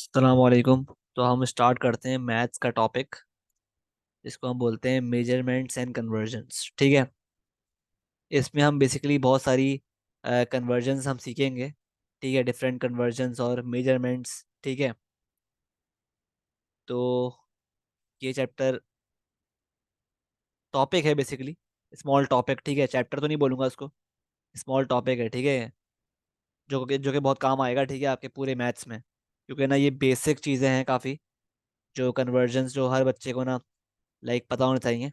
अस्सलामुअलैकुम। तो हम स्टार्ट करते हैं मैथ्स का टॉपिक, जिसको हम बोलते हैं मेजरमेंट्स एंड कन्वर्जन्स। ठीक है। इसमें हम बेसिकली बहुत सारी कन्वर्जन्स हम सीखेंगे। ठीक है, डिफरेंट कन्वर्जन्स और मेजरमेंट्स। ठीक है। तो ये चैप्टर टॉपिक है बेसिकली, स्मॉल टॉपिक। ठीक है, चैप्टर तो नहीं बोलूँगा उसको, स्मॉल टॉपिक है। ठीक है, जो कि बहुत काम आएगा। ठीक है, आपके पूरे मैथ्स में, क्योंकि ना ये बेसिक चीज़ें हैं काफ़ी, जो कन्वर्जन्स जो हर बच्चे को ना लाइक पता होने चाहिए,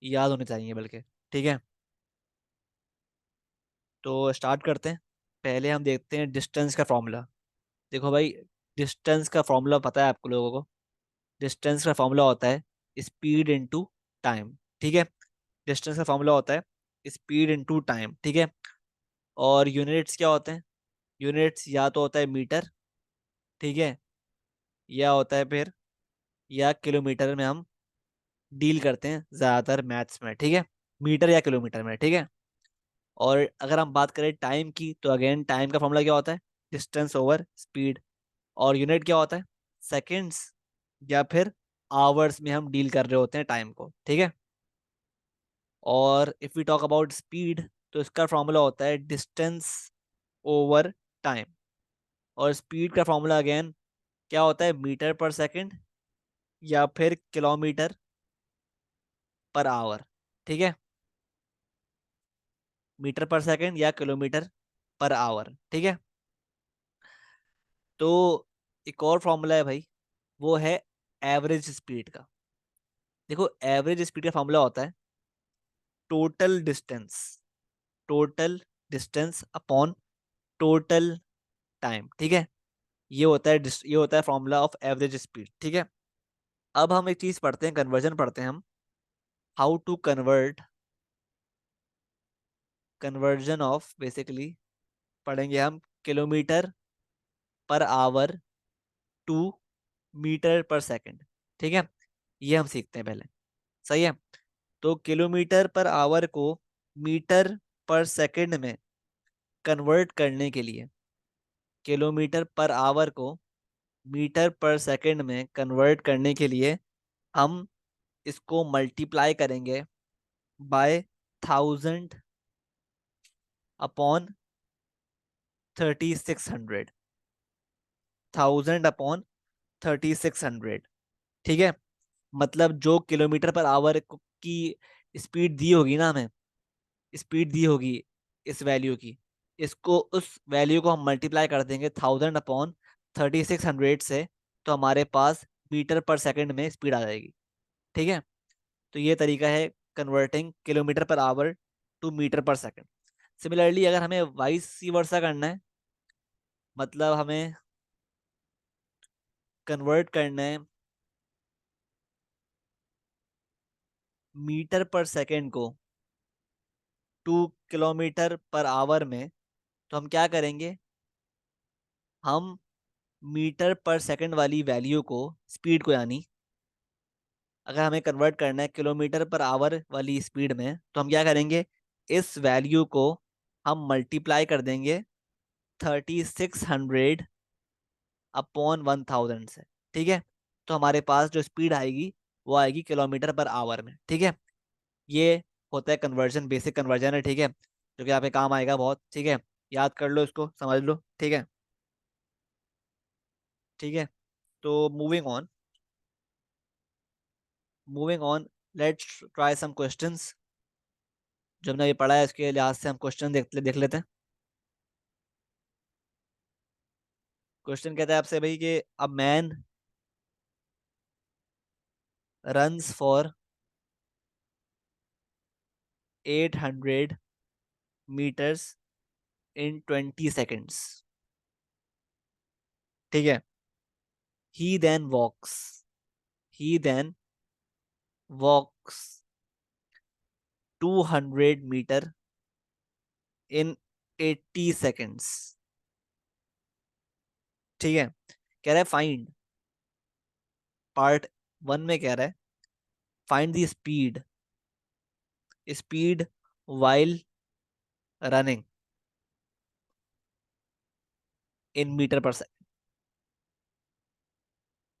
याद होने चाहिए बल्कि। ठीक है, तो स्टार्ट करते हैं। पहले हम देखते हैं डिस्टेंस का फॉर्मूला। देखो भाई, डिस्टेंस का फॉर्मूला पता है आपको लोगों को। डिस्टेंस का फॉर्मूला होता है स्पीड इनटू टाइम। ठीक है, डिस्टेंस का फॉर्मूला होता है स्पीड इनटू टाइम। ठीक है, और यूनिट्स क्या होते हैं? यूनिट्स या तो होता है मीटर, ठीक है, या होता है फिर या किलोमीटर में हम डील करते हैं ज़्यादातर मैथ्स में। ठीक है, मीटर या किलोमीटर में। ठीक है, और अगर हम बात करें टाइम की, तो अगेन टाइम का फॉर्मूला क्या होता है? Distance over speed. और यूनिट क्या होता है? सेकेंड्स या फिर आवर्स में हम डील कर रहे होते हैं टाइम को। ठीक है, और if we talk about speed, तो इसका फॉर्मूला होता है डिस्टेंस ओवर टाइम। और स्पीड का फॉर्मूला अगेन क्या होता है? मीटर पर सेकंड या फिर किलोमीटर पर आवर। ठीक है, मीटर पर सेकंड या किलोमीटर पर आवर। ठीक है, तो एक और फॉर्मूला है भाई, वो है एवरेज स्पीड का। देखो, एवरेज स्पीड का फॉर्मूला होता है total distance, total distance upon total time. ठीक है, ये होता है फॉर्मूला ऑफ एवरेज स्पीड। ठीक है, अब हम एक चीज पढ़ते हैं, कन्वर्जन पढ़ते हैं हम। How to convert, conversion of basically पढ़ेंगे हम kilometre per hour to metre per second. ठीक है, ये हम सीखते हैं पहले। सही है, तो किलोमीटर पर आवर को मीटर पर सेकंड में कन्वर्ट करने के लिए, किलोमीटर पर आवर को मीटर पर सेकंड में कन्वर्ट करने के लिए हम इसको मल्टीप्लाई करेंगे बाय 1000 अपॉन 3600। 1000 अपॉन 3600। ठीक है, मतलब जो किलोमीटर पर आवर की स्पीड दी होगी ना हमें, स्पीड दी होगी इस वैल्यू की, इसको उस वैल्यू को हम मल्टीप्लाई कर देंगे 1000 अपॉन 3600 से, तो हमारे पास मीटर पर सेकंड में स्पीड आ जाएगी। ठीक है, तो ये तरीका है converting kilometre per hour to metre per second. Similarly अगर हमें वाइस वर्सा करना है, मतलब हमें कन्वर्ट करना है मीटर पर सेकंड को टू किलोमीटर पर आवर में, तो हम क्या करेंगे? हम मीटर पर सेकंड वाली वैल्यू को, स्पीड को यानी, अगर हमें कन्वर्ट करना है किलोमीटर पर आवर वाली स्पीड में, तो हम क्या करेंगे? इस वैल्यू को हम मल्टीप्लाई कर देंगे 3600 अपॉन 1000 से। ठीक है, तो हमारे पास जो स्पीड आएगी वो आएगी किलोमीटर पर आवर में। ठीक है, ये होता है कन्वर्जन, बेसिक कन्वर्जन है। ठीक है, जो कि आपके काम आएगा बहुत। ठीक है, याद कर लो इसको, समझ लो। ठीक है, ठीक है, तो moving on let's try some questions. जो हमने ये पढ़ा है इसके लिहाज से हम क्वेश्चन देख लेते हैं। क्वेश्चन कहता है आपसे भाई कि a man runs for 800 metres in 20 seconds. ठीक है, he then walks, he then walks 200 metre in 80 seconds. ठीक है, कह रहा है फाइंड, पार्ट वन में कह रहा है find the speed, speed while running in metre per second.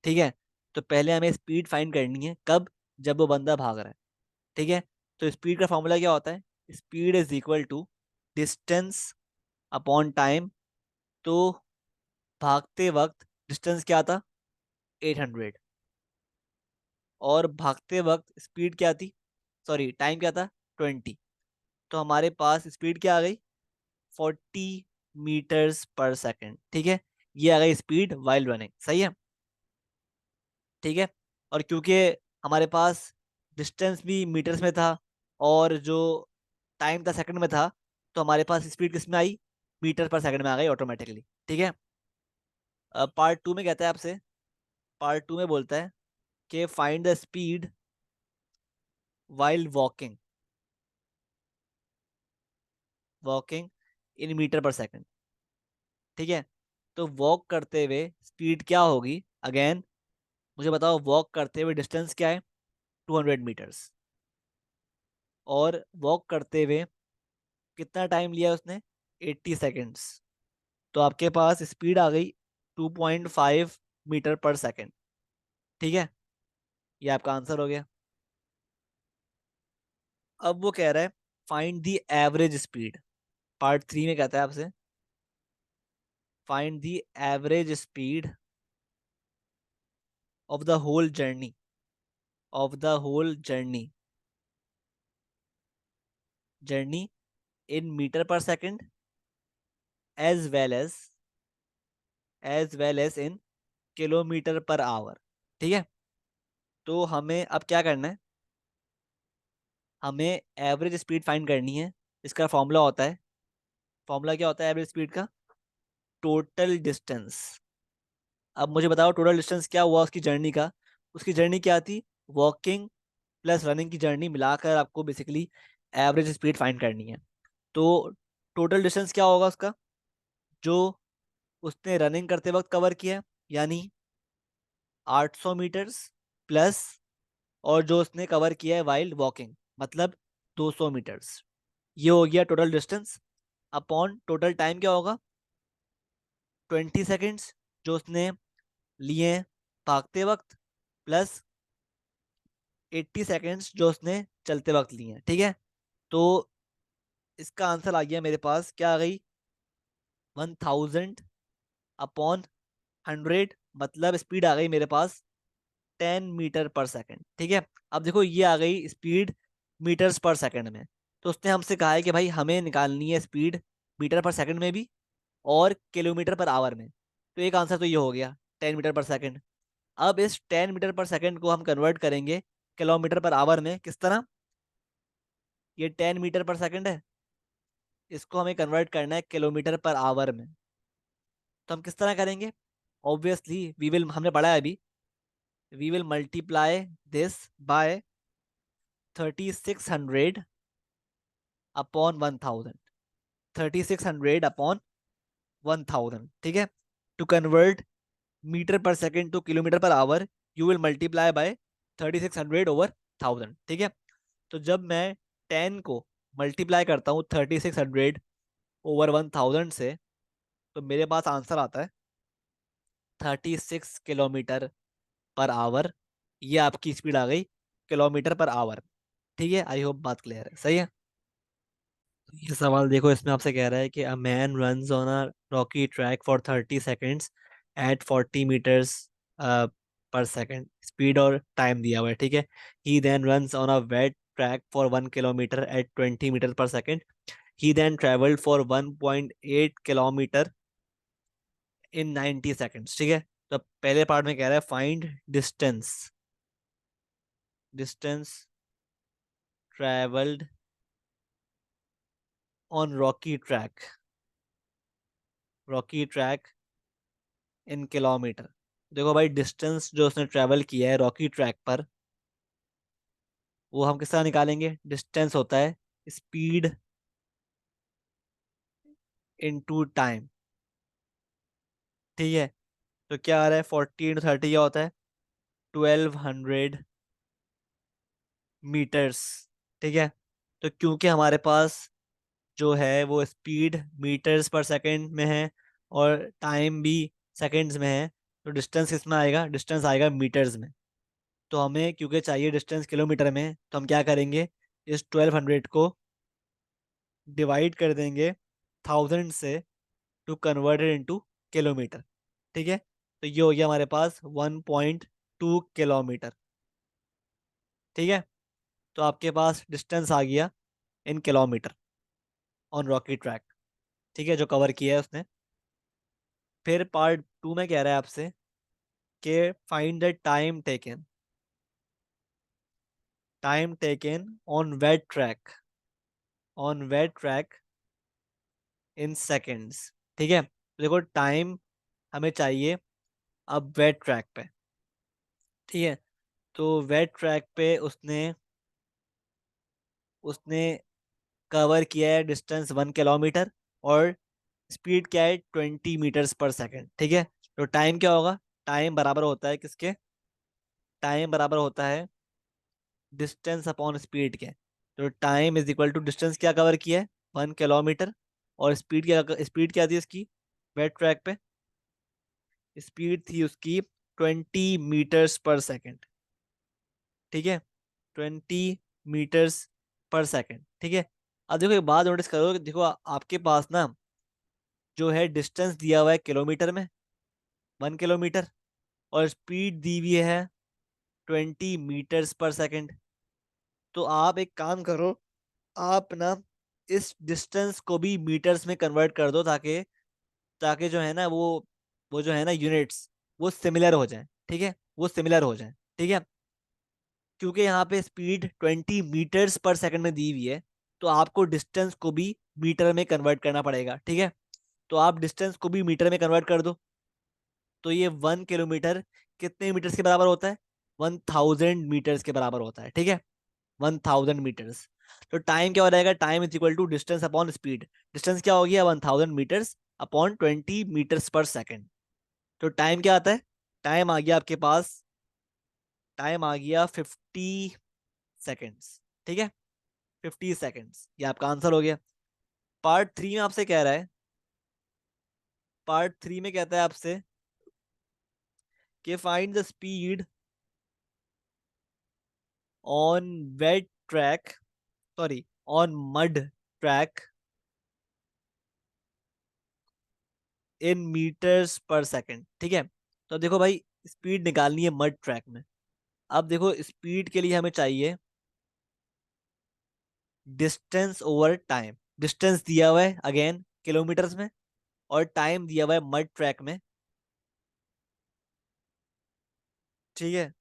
ठीक है। तो पहले हमें स्पीड फाइंड करनी है, कब? जब वो बंदा भाग रहा है। ठीक है। तो स्पीड का फॉर्मूला क्या होता है? Speed is equal to distance upon time. तो भागते वक्त डिस्टेंस क्या था? 800। और भागते वक्त स्पीड क्या थी? सॉरी, टाइम क्या था? 20। तो हमारे पास स्पीड क्या आ गई? 40 मीटर्स पर सेकेंड। ठीक है। ये आ गई स्पीड वाइल रनिंग। सही है। ठीक है। और क्योंकि हमारे पास डिस्टेंस भी मीटर्स में था और जो टाइम था सेकंड में था, तो हमारे पास स्पीड किस में आई? मीटर पर सेकंड में आ गई ऑटोमेटिकली। ठीक है। पार्ट टू में कहता है आपसे, पार्ट टू में बोलता है कि find the speed while walking, walking in metre per second. ठीक है। तो वॉक करते हुए स्पीड क्या होगी? अगेन मुझे बताओ, वॉक करते हुए डिस्टेंस क्या है? 200 मीटर्स। और वॉक करते हुए कितना टाइम लिया उसने? 80 सेकेंड्स। तो आपके पास स्पीड आ गई 2.5 मीटर पर सेकेंड। ठीक है। ये आपका आंसर हो गया। अब वो कह रहा है find the average speed. Part three में कहता है आपसे find the average speed of the whole journey, of the whole journey, journey in metre per second as well as well as in kilometre per hour. ठीक है। तो हमें अब क्या करना है? हमें एवरेज स्पीड फाइंड करनी है। इसका फॉर्मूला होता है, फॉर्मूला क्या होता है एवरेज स्पीड का? Total distance. अब मुझे बताओ टोटल डिस्टेंस क्या हुआ उसकी जर्नी का? उसकी जर्नी क्या थी? वॉकिंग प्लस रनिंग की जर्नी मिलाकर आपको बेसिकली एवरेज स्पीड फाइंड करनी है। तो टोटल डिस्टेंस क्या होगा उसका, जो उसने रनिंग करते वक्त कवर किया है, यानी 800 मीटर्स, प्लस और जो उसने कवर किया है वाइल्ड वॉकिंग, मतलब 200 मीटर्स। ये हो गया total distance. Upon total time क्या होगा? 20 सेकेंड्स जो उसने लिए हैं भागते वक्त, प्लस 80 सेकेंड्स जो उसने चलते वक्त लिए हैं। ठीक है। तो इसका आंसर आ गया मेरे पास, क्या आ गई? 1000 अपॉन 100, मतलब स्पीड आ गई मेरे पास 10 मीटर पर सेकेंड। ठीक है। अब देखो ये आ गई स्पीड मीटर्स पर सेकेंड में। तो उसने हमसे कहा है कि भाई हमें निकालनी है स्पीड मीटर पर सेकेंड में भी और किलोमीटर पर आवर में। तो एक आंसर तो ये हो गया, 10 मीटर पर सेकेंड। अब इस 10 मीटर पर सेकेंड को हम कन्वर्ट करेंगे किलोमीटर पर आवर में। किस तरह? ये 10 मीटर पर सेकेंड है, इसको हमें कन्वर्ट करना है किलोमीटर पर आवर में। तो हम किस तरह करेंगे? ऑब्वियसली वी विल, हमने पढ़ा है अभी, we will multiply this by 3600 upon 1000। 3600 upon 1000। ठीक है। To convert metre per second to kilometre per hour, you will multiply by 3600/1000। ठीक है। तो जब मैं 10 को मल्टीप्लाई करता हूँ 3600/1000 से, तो मेरे पास आंसर आता है 36 किलोमीटर पर आवर। ये आपकी स्पीड आ गई किलोमीटर पर आवर। ठीक है। आई होप बात क्लियर है। सही है। तो ये सवाल देखो, इसमें आपसे कह रहा है कि a man runs on a rocky track for 30 seconds at 40 metres per second. Speed और टाइम दिया हुआ है। ठीक है। He then runs on a wet track for 1 kilometre at 20 metre per second. He then travelled for 1.8 kilometre in 90 seconds. ठीक है। तो पहले पार्ट में कह रहा है find distance, distance travelled on rocky track, rocky track in kilometre. देखो भाई, डिस्टेंस जो उसने ट्रेवल किया है रॉकी ट्रैक पर, वो हम किस तरह निकालेंगे? डिस्टेंस होता है स्पीड इनटू टाइम। ठीक है। तो क्या आ रहा है? 40 × 30 क्या होता है? 1200 मीटर्स। ठीक है। तो क्योंकि हमारे पास जो है वो स्पीड मीटर्स पर सेकंड में है और टाइम भी सेकंड्स में है, तो डिस्टेंस किस में आएगा, डिस्टेंस आएगा मीटर्स में। तो हमें क्योंकि चाहिए डिस्टेंस किलोमीटर में, तो हम क्या करेंगे, इस 1200 को डिवाइड कर देंगे 1000 से, to convert it into kilometre. ठीक है, तो ये हो गया हमारे पास 1.2 किलोमीटर। ठीक है, तो आपके पास डिस्टेंस आ गया इन किलोमीटर ऑन रॉकी ट्रैक। ठीक है, जो कवर किया है उसने। फिर पार्ट 2 में कह रहा है आपसे कि find the time taken on wet track, on wet track in seconds. ठीक है, तो देखो टाइम हमें चाहिए अब वेट ट्रैक पे। ठीक है, तो वेट ट्रैक पे उसने उसने कवर किया है डिस्टेंस 1 किलोमीटर, और स्पीड क्या है 20 मीटर्स पर सेकेंड। ठीक है, तो टाइम क्या होगा, टाइम बराबर होता है किसके, टाइम बराबर होता है डिस्टेंस अपॉन स्पीड के। तो time is equal to distance क्या कवर किया है, 1 किलोमीटर, और स्पीड क्या थी उसकी वेट ट्रैक पे, स्पीड थी उसकी 20 मीटर्स पर सेकेंड। ठीक है, 20 मीटर्स पर सेकेंड। ठीक है, अब देखो एक बात नोटिस करो कि देखो आपके पास ना जो है डिस्टेंस दिया हुआ है किलोमीटर में, 1 किलोमीटर, और स्पीड दी हुई है 20 मीटर्स पर सेकेंड। तो आप एक काम करो, आप ना इस डिस्टेंस को भी मीटर्स में कन्वर्ट कर दो, ताकि ताकि जो है ना वो जो है ना यूनिट्स, वो सिमिलर हो जाए। ठीक है, वो सिमिलर हो जाए। ठीक है, क्योंकि यहाँ पे स्पीड 20 मीटर्स पर सेकेंड में दी हुई है, तो आपको डिस्टेंस को भी मीटर में कन्वर्ट करना पड़ेगा। ठीक है, तो आप डिस्टेंस को भी मीटर में कन्वर्ट कर दो। तो ये 1 किलोमीटर कितने मीटर्स के बराबर होता है, 1000 मीटर्स के बराबर होता है। ठीक है, 1000 मीटर्स। तो टाइम क्या हो जाएगा, time is equal to distance upon speed. Distance क्या हो गया, 1000 metres upon 20 metres per second. तो टाइम क्या आता है, टाइम आ गया आपके पास, टाइम आ गया 50 सेकेंड्स। ठीक है, 50 सेकेंड्स, ये आपका आंसर हो गया। पार्ट 3 में आपसे कह रहा है, पार्ट 3 में कहता है आपसे कि find the speed on wet track, sorry, on mud track in metres per second. ठीक है, तो देखो भाई स्पीड निकालनी है मड ट्रैक में। अब देखो स्पीड के लिए हमें चाहिए डिस्टेंस ओवर टाइम। डिस्टेंस दिया हुआ है अगेन किलोमीटर्स में, और टाइम दिया हुआ है मड ट्रैक में। ठीक है,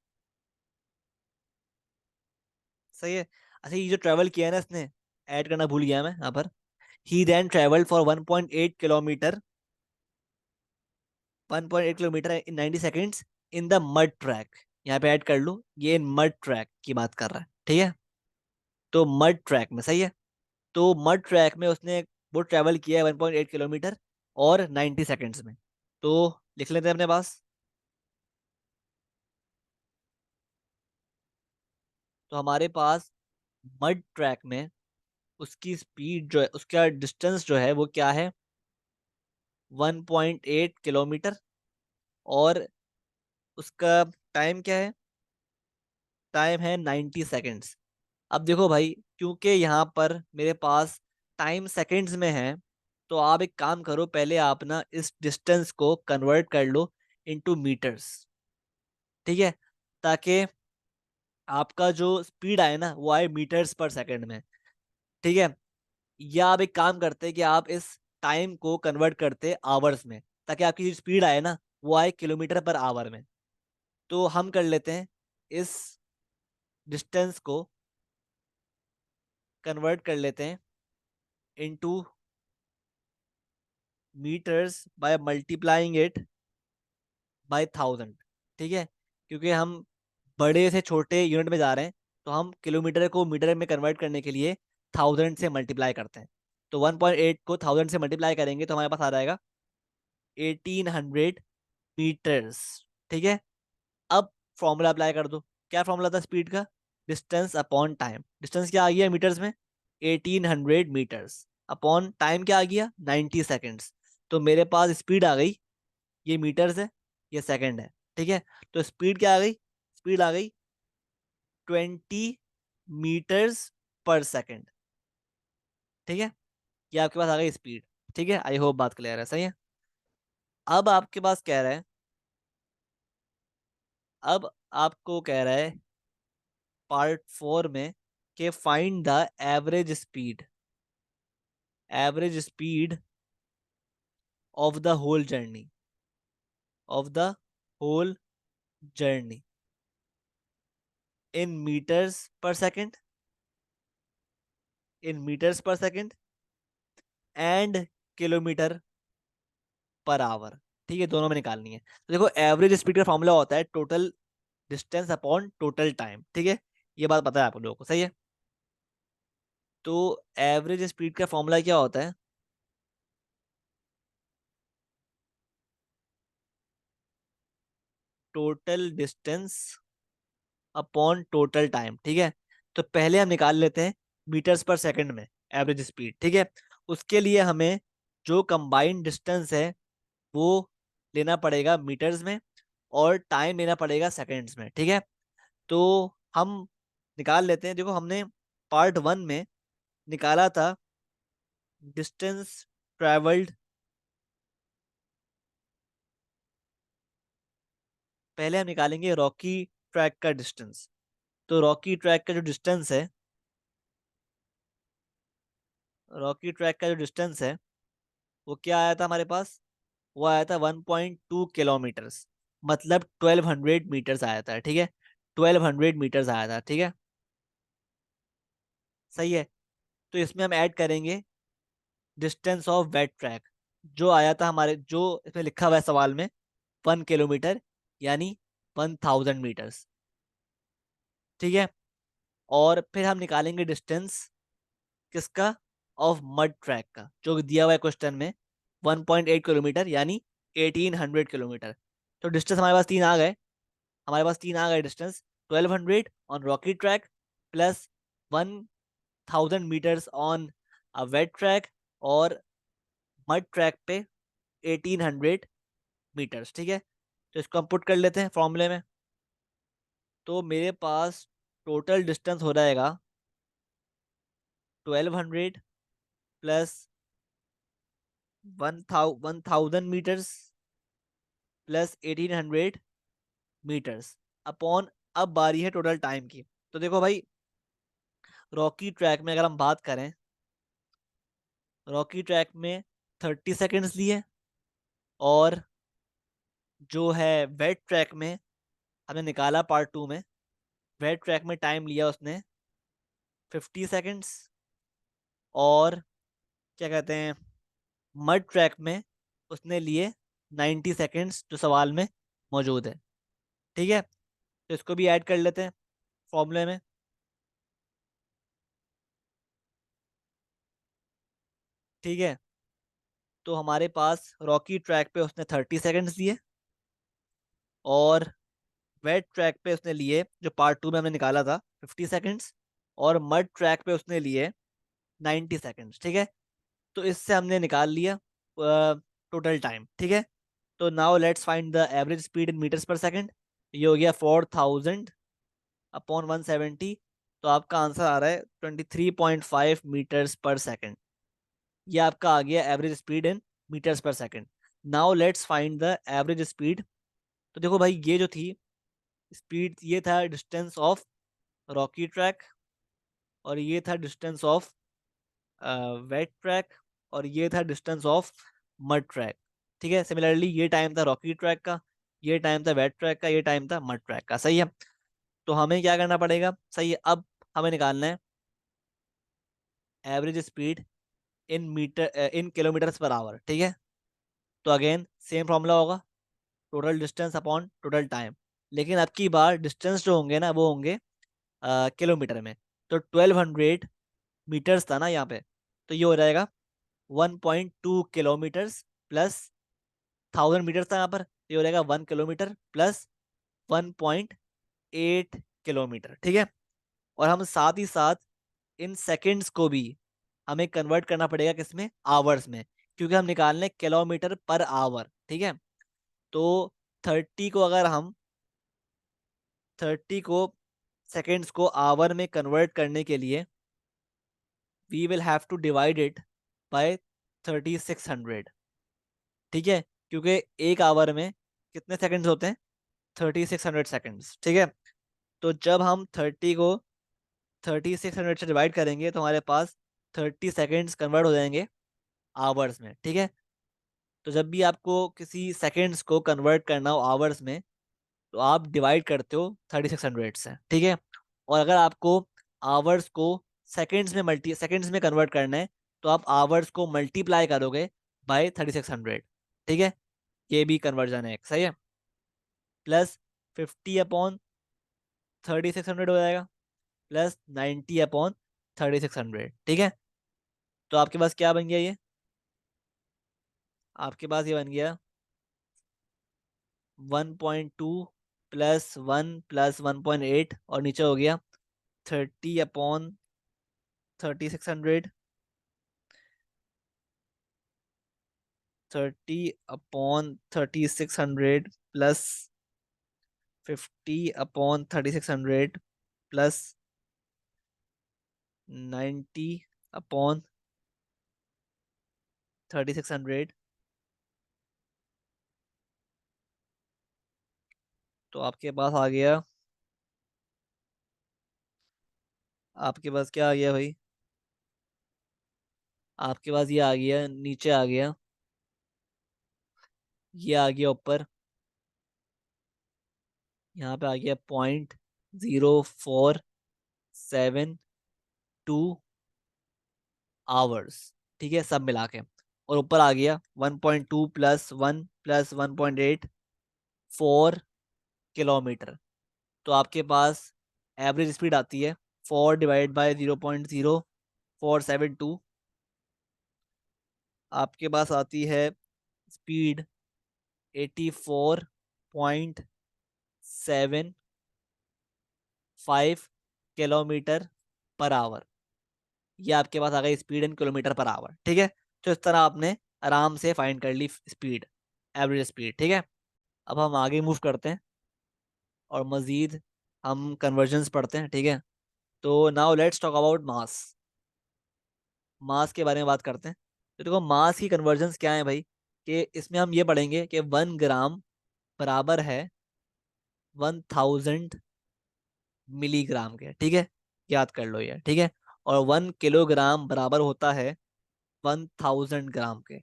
सही है। अच्छा, ये जो ट्रैवल किया है ना इसने, ऐड करना भूल गया मैं यहाँ पर। He then travelled for 1.8 kilometre, 1.8 kilometre in 90 seconds in the mud track. यहाँ पे ऐड कर लो, ये मड ट्रैक की बात कर रहा है। ठीक है, तो मड ट्रैक में सही है। तो मड ट्रैक में उसने वो ट्रैवल किया है 1.8 किलोमीटर और 90 सेकेंड्स में। तो लिख लेते हैं अपने पास। तो हमारे पास मड ट्रैक में उसकी स्पीड जो है, उसका डिस्टेंस जो है वो क्या है, 1.8 किलोमीटर, और उसका टाइम क्या है, टाइम है 90 सेकेंड्स। अब देखो भाई, क्योंकि यहाँ पर मेरे पास टाइम सेकेंड्स में है, तो आप एक काम करो, पहले आप ना इस डिस्टेंस को कन्वर्ट कर लो इनटू मीटर्स। ठीक है, ताकि आपका जो स्पीड आए ना वो आए मीटर्स पर सेकेंड में। ठीक है, या आप एक काम करते हैं कि आप इस टाइम को कन्वर्ट करते आवर्स में, ताकि आपकी जो स्पीड आए ना वो आए किलोमीटर पर आवर में। तो हम कर लेते हैं, इस डिस्टेंस को कन्वर्ट कर लेते हैं into metres by multiplying it by 1000। ठीक है, क्योंकि हम बड़े से छोटे यूनिट में जा रहे हैं, तो हम किलोमीटर को मीटर में कन्वर्ट करने के लिए 1000 से मल्टीप्लाई करते हैं। तो 1.8 को 1000 से मल्टीप्लाई करेंगे तो हमारे पास आ जाएगा 1800 मीटर्स। ठीक है, अब फॉर्मूला अप्लाई कर दो। क्या फॉर्मूला था स्पीड का, डिस्टेंस अपॉन टाइम। डिस्टेंस क्या आ गया मीटर्स में, 1800 मीटर्स, अपॉन टाइम क्या आ गया 90 सेकेंड्स। तो मेरे पास स्पीड आ गई, ये मीटर्स है, ये सेकंड है। ठीक है, तो स्पीड क्या आ गई? स्पीड आ गई 20 मीटर्स पर सेकंड। ठीक है, ये आपके पास आ गई स्पीड। ठीक है, आई होप बात क्लियर है, सही है। अब आपके पास कह रहा है, अब आपको कह रहा है पार्ट 4 में कि find the average speed of the whole journey, of the whole journey in metres per second, in metres per second and kilometre per hour. ठीक है, दोनों में निकालनी है। तो देखो, एवरेज स्पीड का फॉर्मूला होता है total distance upon total time. ठीक है, ये बात पता है आप लोगों को, सही है। तो एवरेज स्पीड का फॉर्मूला क्या होता है? Total distance upon total time. ठीक है, तो पहले हम निकाल लेते हैं मीटर्स पर सेकंड में एवरेज स्पीड। ठीक है, उसके लिए हमें जो कंबाइंड डिस्टेंस है वो लेना पड़ेगा मीटर्स में, और टाइम लेना पड़ेगा सेकंड्स में। ठीक है, तो हम निकाल लेते हैं। देखो, हमने पार्ट 1 में निकाला था डिस्टेंस ट्रेवल्ड। पहले हम निकालेंगे रॉकी ट्रैक का डिस्टेंस। तो रॉकी ट्रैक का जो डिस्टेंस है, रॉकी ट्रैक का जो डिस्टेंस है वो क्या आया था हमारे पास? वो आया था 1.2 किलोमीटर्स, मतलब 1200 मीटर्स आया था। ठीक है, 1200 मीटर्स आया था। ठीक है, सही है। तो इसमें हम ऐड करेंगे डिस्टेंस ऑफ वेट ट्रैक, जो आया था हमारे, जो इसमें लिखा हुआ है सवाल में, 1 किलोमीटर, यानी 1000 मीटर्स। ठीक है, और फिर हम निकालेंगे डिस्टेंस किसका? ऑफ मड ट्रैक का, जो दिया हुआ है क्वेश्चन में, 1.8 किलोमीटर, यानी 1800 किलोमीटर। तो डिस्टेंस हमारे पास तीन आ गए, हमारे पास तीन आ गए distance. 1200 on rocky track, plus 1000 metres on a wet track, और मड ट्रैक पे 1800 मीटर्स। ठीक है, तो इसको हम पुट कर लेते हैं फॉर्मूले में। तो मेरे पास टोटल डिस्टेंस हो जाएगा 1200 plus 1000 metres plus 1800 metres upon, अब बारी है टोटल टाइम की। तो देखो भाई, रॉकी ट्रैक में अगर हम बात करें, रॉकी ट्रैक में 30 सेकेंड्स लिए, और जो है वेट ट्रैक में हमने निकाला पार्ट 2 में, वेट ट्रैक में टाइम लिया उसने 50 सेकेंड्स, और क्या कहते हैं, मड ट्रैक में उसने लिए 90 सेकेंड्स, जो सवाल में मौजूद है। ठीक है, तो इसको भी ऐड कर लेते हैं फॉर्मूले में। ठीक है, तो हमारे पास रॉकी ट्रैक पे उसने 30 सेकेंड्स दिए, और वेट ट्रैक पे उसने लिए, जो पार्ट 2 में हमने निकाला था, 50 सेकेंड्स, और मड ट्रैक पे उसने लिए 90 सेकेंड्स। ठीक है, तो इससे हमने निकाल लिया टोटल टाइम। ठीक है, तो now let's find the average speed in metres per second. ये हो गया 4000 अपॉन 170। तो आपका आंसर आ रहा है 23.5 मीटर्स पर सेकंड। ये आपका आ गया average speed in metres per second. Now let's find the average speed. तो देखो भाई, ये जो थी स्पीड, ये था डिस्टेंस ऑफ रॉकी ट्रैक, और ये था डिस्टेंस ऑफ वेट ट्रैक, और ये था डिस्टेंस ऑफ मड ट्रैक। ठीक है, सिमिलरली ये टाइम था रॉकी ट्रैक का, ये टाइम था वेट ट्रैक का, ये टाइम था मड ट्रैक का। सही है, तो हमें क्या करना पड़ेगा? सही है, अब हमें निकालना है एवरेज स्पीड इन किलोमीटर्स पर आवर। ठीक है, तो अगेन सेम फॉर्मूला होगा, total distance upon total time, लेकिन अब की बार डिस्टेंस जो होंगे ना, वो होंगे किलोमीटर में। तो 1200 मीटर्स था ना यहाँ पे, तो ये हो जाएगा 1.2 किलोमीटर्स प्लस 1000 मीटर्स था यहाँ पर, ये हो जाएगा 1 किलोमीटर प्लस 1.8 किलोमीटर। ठीक है, और हम साथ ही साथ इन सेकंड्स को भी हमें कन्वर्ट करना पड़ेगा किसमें? आवर्स में, क्योंकि हम निकालने किलोमीटर पर आवर। ठीक है, तो 30 को अगर हम 30 को सेकेंड्स को आवर में कन्वर्ट करने के लिए we will have to divide it by 3600। ठीक है, क्योंकि एक आवर में कितने सेकंड्स होते हैं? 3600 सेकंड्स। ठीक है, तो जब हम 30 को 3600 से डिवाइड करेंगे तो हमारे पास 30 सेकंड्स कन्वर्ट हो जाएंगे आवर्स में। ठीक है, तो जब भी आपको किसी सेकंड्स को कन्वर्ट करना हो आवर्स में तो आप डिवाइड करते हो 3600 से। ठीक है, और अगर आपको आवर्स को सेकंड्स में कन्वर्ट करना है तो आप आवर्स को मल्टीप्लाई करोगे बाय 3600। ठीक है, ये भी कन्वर्जन है एक, सही है। प्लस 50/3600 हो जाएगा, प्लस 90/3600। ठीक है, तो आपके पास क्या बन गया ये? आपके पास ये बन गया 1.2 +1 +1.8, और नीचे हो गया 30/3600। 30/3600 प्लस 50/3600 प्लस 90/3600। तो आपके पास आ गया, आपके पास क्या आ गया भाई? आपके पास ये आ गया, नीचे आ गया, ये आ गया ऊपर, यहाँ पे आ गया 0.0472 आवर्स। ठीक है, सब मिला के, और ऊपर आ गया 1.2 +1 +1.8 4 किलोमीटर। तो आपके पास एवरेज स्पीड आती है 4/0.0472। आपके पास आती है स्पीड 84.75 किलोमीटर पर आवर। ये आपके पास आ गई speed in kilometre per hour. ठीक है, तो इस तरह आपने आराम से फाइंड कर ली स्पीड, एवरेज स्पीड। ठीक है, अब हम आगे मूव करते हैं और मजीद हम कन्वर्जन्स पढ़ते हैं। ठीक है, तो now let's talk about mass. Mass के बारे में बात करते हैं। तो देखो मास की कन्वर्जन्स क्या है भाई, कि इसमें हम ये पढ़ेंगे कि 1 ग्राम बराबर है 1000 मिलीग्राम के। ठीक है, याद कर लो ये। ठीक है, और 1 किलोग्राम बराबर होता है 1000 ग्राम के।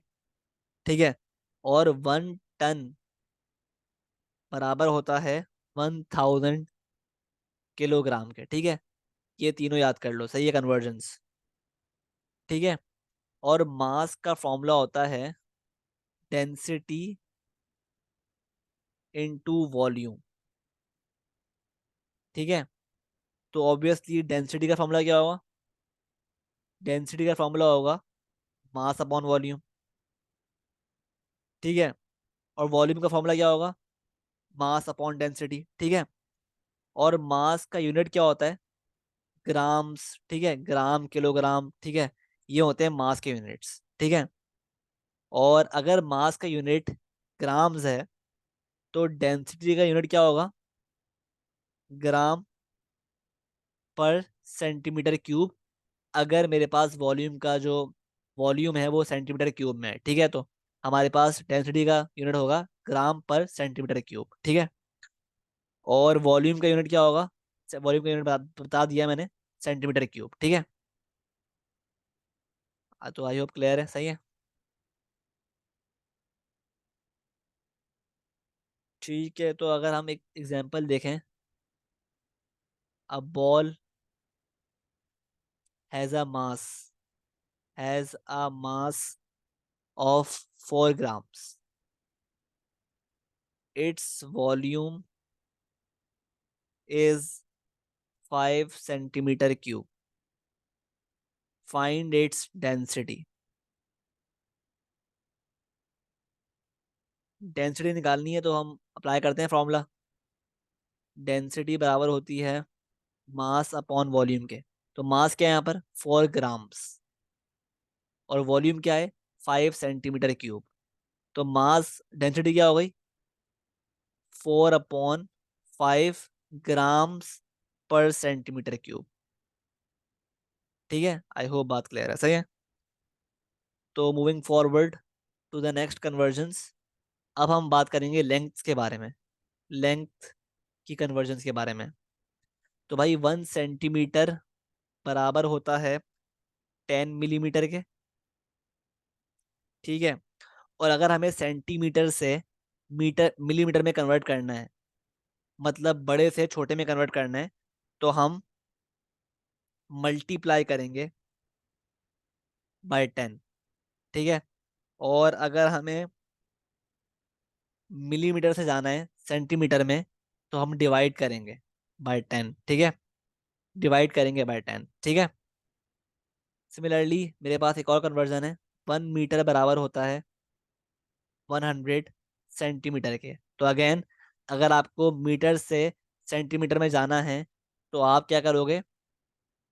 ठीक है, और 1 टन बराबर होता है 1000 किलोग्राम के। ठीक है, ये तीनों याद कर लो, सही है कन्वर्जन्स। ठीक है, और मास का फॉर्मूला होता है डेंसिटी इनटू वॉल्यूम। ठीक है, तो ऑब्वियसली डेंसिटी का फॉर्मूला क्या होगा? डेंसिटी का फॉर्मूला होगा मास अपॉन वॉल्यूम। ठीक है, और वॉल्यूम का फॉर्मूला क्या होगा? Mass upon density. ठीक है, और मास का यूनिट क्या होता है? ग्राम्स। ठीक है, ग्राम, किलोग्राम। ठीक है, ये होते हैं मास के यूनिट्स। ठीक है, और अगर मास का यूनिट ग्राम्स है तो डेंसिटी का यूनिट क्या होगा? ग्राम पर सेंटीमीटर क्यूब, अगर मेरे पास वॉल्यूम का जो वॉल्यूम है वो सेंटीमीटर क्यूब में है। ठीक है, तो हमारे पास डेंसिटी का यूनिट होगा ग्राम पर सेंटीमीटर क्यूब। ठीक है, और वॉल्यूम का यूनिट क्या होगा? वॉल्यूम का यूनिट बता दिया मैंने, सेंटीमीटर क्यूब। ठीक है, तो आई होप क्लियर है, सही है। ठीक है, तो अगर हम एक एग्जांपल देखें, a ball has a mass of 4 grams, its volume is 5 centimeter cube, find its density। Density निकालनी है तो हम अप्लाई करते हैं फॉर्मूला। डेंसिटी बराबर होती है मास अपॉन वॉल्यूम के। तो मास क्या है यहाँ पर? 4 ग्राम्स, और वॉल्यूम क्या है? 5 सेंटीमीटर क्यूब। तो मास डेंसिटी क्या हो गई? 4/5 ग्राम्स पर सेंटीमीटर क्यूब। ठीक है, आई होप बात क्लियर है, सही है। तो moving forward to the next conversions, अब हम बात करेंगे लेंथ के बारे में, लेंथ की कन्वर्जंस के बारे में। तो भाई 1 सेंटीमीटर बराबर होता है 10 मिलीमीटर के। ठीक है, और अगर हमें सेंटीमीटर से मीटर मिलीमीटर में कन्वर्ट करना है, मतलब बड़े से छोटे में कन्वर्ट करना है, तो हम मल्टीप्लाई करेंगे बाय 10। ठीक है, और अगर हमें मिलीमीटर से जाना है सेंटीमीटर में, तो हम डिवाइड करेंगे बाय 10। ठीक है, डिवाइड करेंगे बाय 10। ठीक है, सिमिलरली मेरे पास एक और कन्वर्जन है। 1 मीटर बराबर होता है 100 सेंटीमीटर के। तो अगेन, अगर आपको मीटर से सेंटीमीटर में जाना है, तो आप क्या करोगे,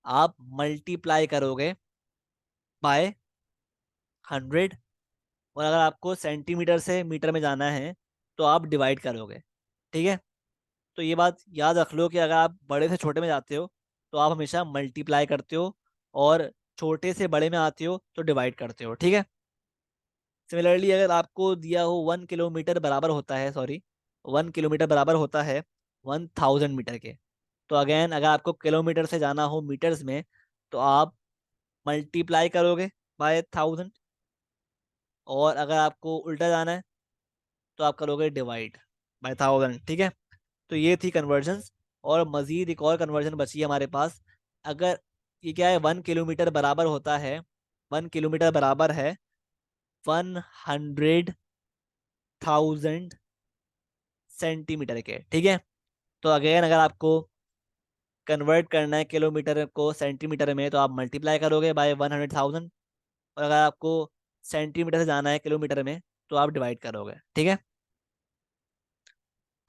आप मल्टीप्लाई करोगे बाय 100। और अगर आपको सेंटीमीटर से मीटर में जाना है, तो आप डिवाइड करोगे। ठीक है, तो ये बात याद रख लो कि अगर आप बड़े से छोटे में जाते हो, तो आप हमेशा मल्टीप्लाई करते हो, और छोटे से बड़े में आते हो तो डिवाइड करते हो। ठीक है, सिमिलरली अगर आपको दिया हो 1 किलोमीटर बराबर होता है, सॉरी, 1 किलोमीटर बराबर होता है 1000 मीटर के। तो अगेन, अगर आपको किलोमीटर से जाना हो मीटर्स में, तो आप मल्टीप्लाई करोगे बाय 1000। और अगर आपको उल्टा जाना है, तो आप करोगे डिवाइड बाय 1000। ठीक है, तो ये थी कन्वर्जन्स। और मजीद एक और कन्वर्जन बची है हमारे पास। अगर ये क्या है, 1 किलोमीटर बराबर होता है, 1 किलोमीटर बराबर है 100,000 सेंटीमीटर के। ठीक है, तो अगेन अगर आपको कन्वर्ट करना है किलोमीटर को सेंटीमीटर में, तो आप मल्टीप्लाई करोगे बाय 100,000। और अगर आपको सेंटीमीटर से जाना है किलोमीटर में, तो आप डिवाइड करोगे। ठीक है,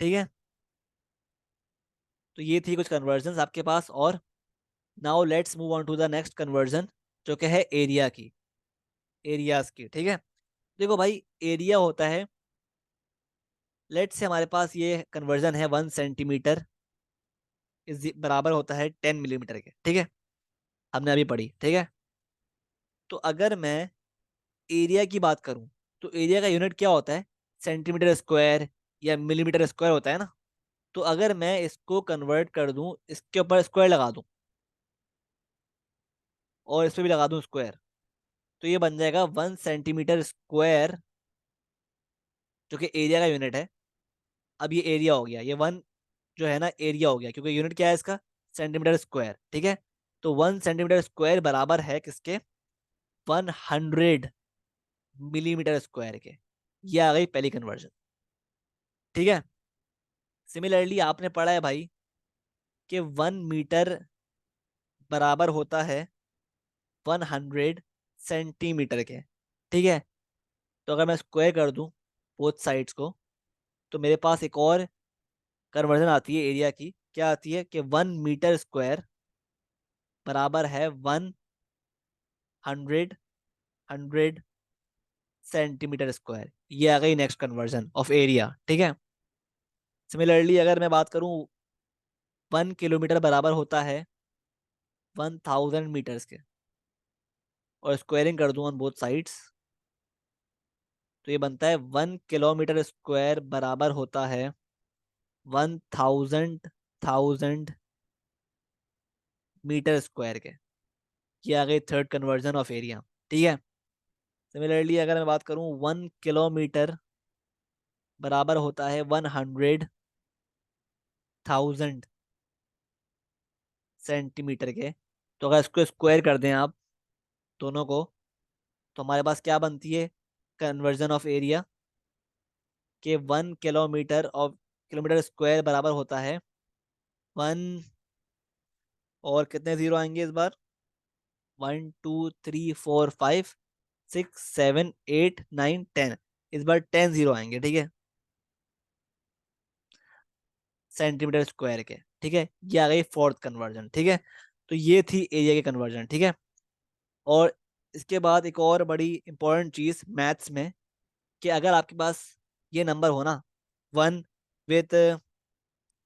ठीक है, तो ये थी कुछ कन्वर्जन्स आपके पास। और now let's move on to the next conversion, जो कि है एरिया की, एरियाज की। ठीक है, देखो भाई, एरिया होता है, लेट्स से हमारे पास ये कन्वर्जन है 1 सेंटीमीटर इज बराबर होता है 10 मिलीमीटर के। ठीक है, हमने अभी पढ़ी। ठीक है, तो अगर मैं एरिया की बात करूं, तो एरिया का यूनिट क्या होता है, सेंटीमीटर स्क्वायर या मिलीमीटर स्क्वायर होता है ना। तो अगर मैं इसको कन्वर्ट कर दूं, इसके ऊपर स्क्वायर लगा दूं, और इस पे भी लगा दूं स्क्वायर, तो ये बन जाएगा 1 सेंटीमीटर स्क्वायर, जो कि एरिया का यूनिट है। अब ये एरिया हो गया, ये वन जो है ना एरिया हो गया, क्योंकि यूनिट क्या है इसका, सेंटीमीटर स्क्वायर। ठीक है, तो 1 सेंटीमीटर स्क्वायर बराबर है किसके, 100 मिलीमीटर स्क्वायर के। ये आ गई पहली कन्वर्जन। ठीक है, सिमिलरली आपने पढ़ा है भाई कि 1 मीटर बराबर होता है 100 सेंटीमीटर के। ठीक है, तो अगर मैं स्क्वायर कर दूं बोथ साइड्स को, तो मेरे पास एक और कन्वर्जन आती है एरिया की। क्या आती है कि 1 मीटर स्क्वायर बराबर है 100 सेंटीमीटर स्क्वायर। ये आ गई नेक्स्ट कन्वर्जन ऑफ एरिया। ठीक है, सिमिलरली अगर मैं बात करूं, 1 किलोमीटर बराबर होता है 1000 मीटर्स के, और स्क्वायरिंग कर दूं ऑन बोथ साइड्स, तो ये बनता है 1 किलोमीटर स्क्वायर बराबर होता है 1000 मीटर स्क्वायर के। ये आ गई थर्ड कन्वर्जन ऑफ एरिया। ठीक है, सिमिलरली अगर मैं बात करूं, 1 किलोमीटर बराबर होता है 100,000 सेंटीमीटर के। तो अगर इसको स्क्वायर कर दें आप दोनों को, तो हमारे पास क्या बनती है कन्वर्जन ऑफ एरिया, कि 1 किलोमीटर स्क्वायर बराबर होता है 1, और कितने जीरो आएंगे इस बार, 1 2 3 4 5 6 7 8 9 10, इस बार 10 जीरो आएंगे। ठीक है, सेंटीमीटर स्क्वायर के। ठीक है, ये आ गई फोर्थ कन्वर्जन। ठीक है, तो ये थी एरिया के कन्वर्जन। ठीक है, और इसके बाद एक और बड़ी इंपॉर्टेंट चीज मैथ्स में, कि अगर आपके पास ये नंबर हो ना, 1 विथ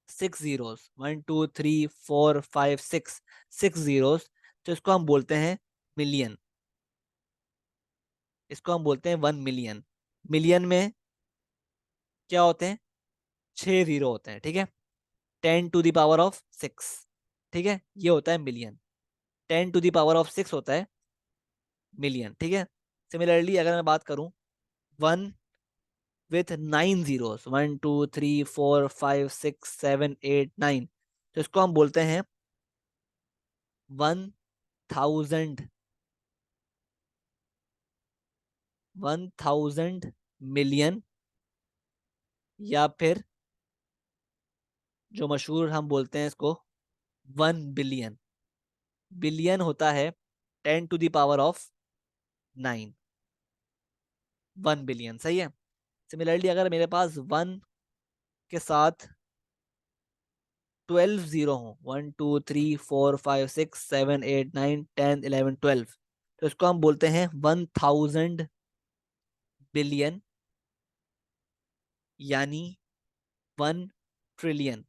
6 zeros, 1 2 3 4 5 6, 6 zeros, तो इसको हम बोलते हैं मिलियन। इसको हम बोलते हैं 1 मिलियन। मिलियन में क्या होते हैं? 6 जीरो होते हैं, ठीक है। 10⁻⁶, ठीक है, ये होता है मिलियन। 10⁻⁶ होता है मिलियन, ठीक है। सिमिलरली अगर मैं बात करूं, 1 with 9 zeros, 1 2 3 4 5 6 7 8 9, तो इसको हम बोलते हैं 1000, 1000 मिलियन, या फिर जो मशहूर हम बोलते हैं इसको 1 बिलियन। बिलियन होता है 10⁻⁹ 1 बिलियन, सही है। सिमिलरली अगर मेरे पास 1 के साथ 12 जीरो हो, 1 2 3 4 5 6 7 8 9 10 11 12, तो इसको हम बोलते हैं 1000 बिलियन, यानी 1 ट्रिलियन।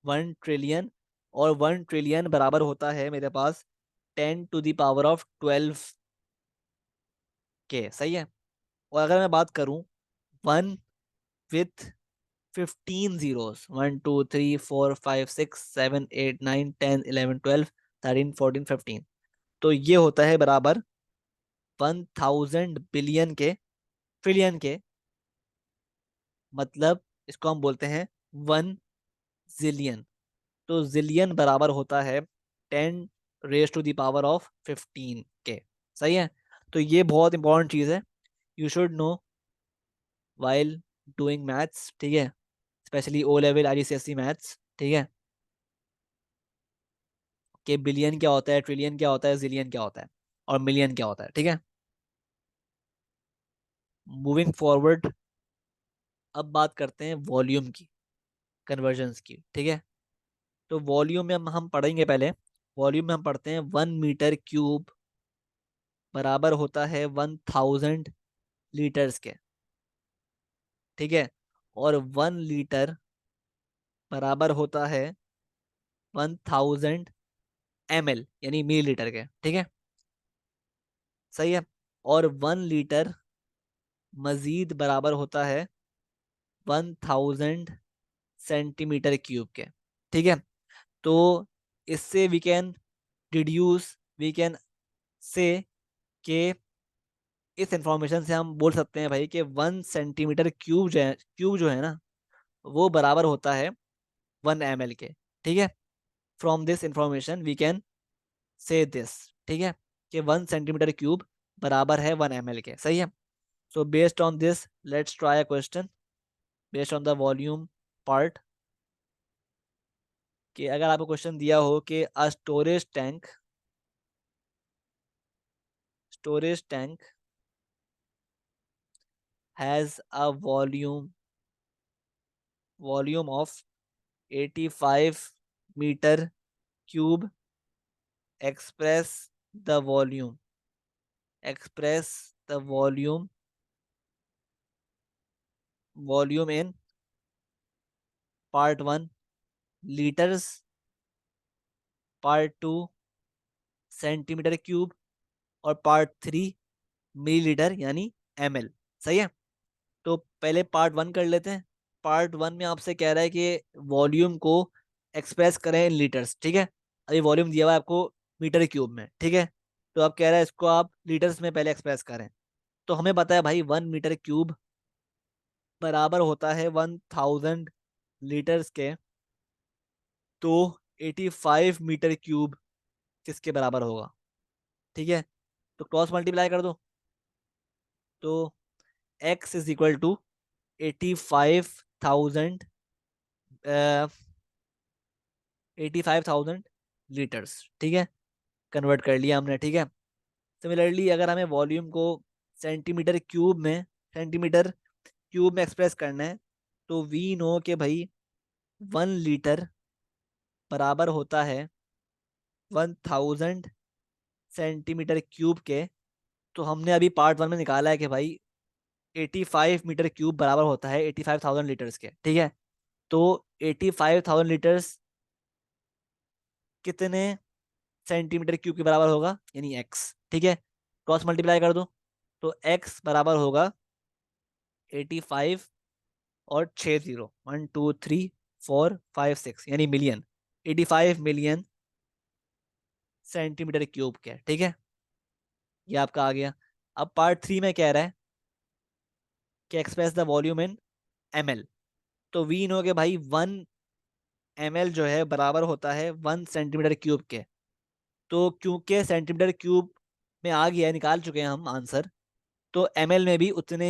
1 ट्रिलियन, और 1 ट्रिलियन बराबर होता है मेरे पास 10⁻12 के, सही है। और अगर मैं बात करूं 1 with 15 zeros, 1 2 3 4 5 6 7 8 9 10 11 12 13 14 15, तो ये होता है बराबर 1000 बिलियन के, ट्रिलियन के, मतलब इसको हम बोलते हैं 1 जिलियन। तो जिलियन बराबर होता है 10⁻15 के, सही है। तो ये बहुत इंपॉर्टेंट चीज है, you should know while doing maths, ठीक है, स्पेशली ओ लेवल IGCSE मैथ्स, ठीक है, कि बिलियन क्या होता है, ट्रिलियन क्या होता है, जिलियन क्या होता है, और मिलियन क्या होता है, ठीक है। मूविंग फॉरवर्ड, अब बात करते हैं वॉल्यूम की, कन्वर्जन्स की, ठीक है। तो वॉल्यूम में हम पढ़ेंगे पहले। वॉल्यूम में हम पढ़ते हैं 1 मीटर क्यूब बराबर होता है 1000 लीटर्स के, ठीक है। और 1 लीटर बराबर होता है 1000 ml, यानी मिलीलीटर के, ठीक है, सही है। और 1 लीटर मजीद बराबर होता है 1000 सेंटीमीटर क्यूब के, ठीक है। तो इससे वी कैन से के इस इंफॉर्मेशन से हम बोल सकते हैं भाई कि 1 सेंटीमीटर क्यूब जो है ना, वो बराबर होता है 1 ml के, ठीक है। From this information we can say this, ठीक है, कि 1 सेंटीमीटर क्यूब बराबर है 1 ml के, सही है। So based on this let's try a question based on the volume part, कि अगर आपको क्वेश्चन दिया हो कि a storage tank has a volume of 85 metre cube, express the volume express the volume in part 1 litres, part 2 centimetre cube, और part 3 millilitre यानी ml, सही है। तो पहले पार्ट 1 कर लेते हैं। पार्ट 1 में आपसे कह रहा है कि वॉल्यूम को एक्सप्रेस करें इन लीटर्स, ठीक है। अभी वॉल्यूम दिया हुआ है आपको मीटर क्यूब में, ठीक है। तो अब कह रहा है इसको आप लीटर्स में पहले एक्सप्रेस करें। तो हमें पता है भाई 1 मीटर क्यूब बराबर होता है 1000 लीटर्स के, तो 85 मीटर क्यूब किसके बराबर होगा, ठीक है। तो क्रॉस मल्टीप्लाई कर दो, तो x = 85,000, 85,000 लीटर्स, ठीक है। कन्वर्ट कर लिया हमने, ठीक है। सिमिलरली अगर हमें वॉल्यूम को सेंटीमीटर क्यूब में एक्सप्रेस करना है, तो वी नो के भाई 1 लीटर बराबर होता है 1000 सेंटीमीटर क्यूब के। तो हमने अभी पार्ट 1 में निकाला है कि भाई 85 मीटर क्यूब बराबर होता है 85,000 लीटर्स के, ठीक है। तो 85,000 लीटर्स कितने सेंटीमीटर क्यूब के बराबर होगा, यानी एक्स, ठीक है। क्रॉस मल्टीप्लाई कर दो, तो एक्स बराबर होगा 85 और 60, 1 2 3 4 5 6, यानी मिलियन, 85 मिलियन सेंटीमीटर क्यूब के, ठीक है। ये आपका आ गया। अब पार्ट 3 में कह रहा है कि express the volume in ml। तो वी नो के भाई 1 ml जो है बराबर होता है 1 सेंटीमीटर क्यूब के। तो क्योंकि सेंटीमीटर क्यूब में आ गया है, निकाल चुके हैं हम आंसर, तो ml में भी उतने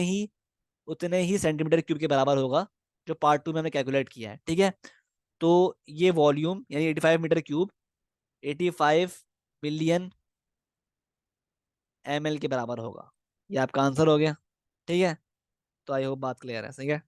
ही सेंटीमीटर क्यूब के बराबर होगा, जो पार्ट 2 में हमने कैलकुलेट किया है, ठीक है। तो ये वॉल्यूम यानी 85 मीटर क्यूब 85 बिलियन ml के बराबर होगा। ये आपका आंसर हो गया, ठीक है। तो आई होप बात क्लियर है, सही है।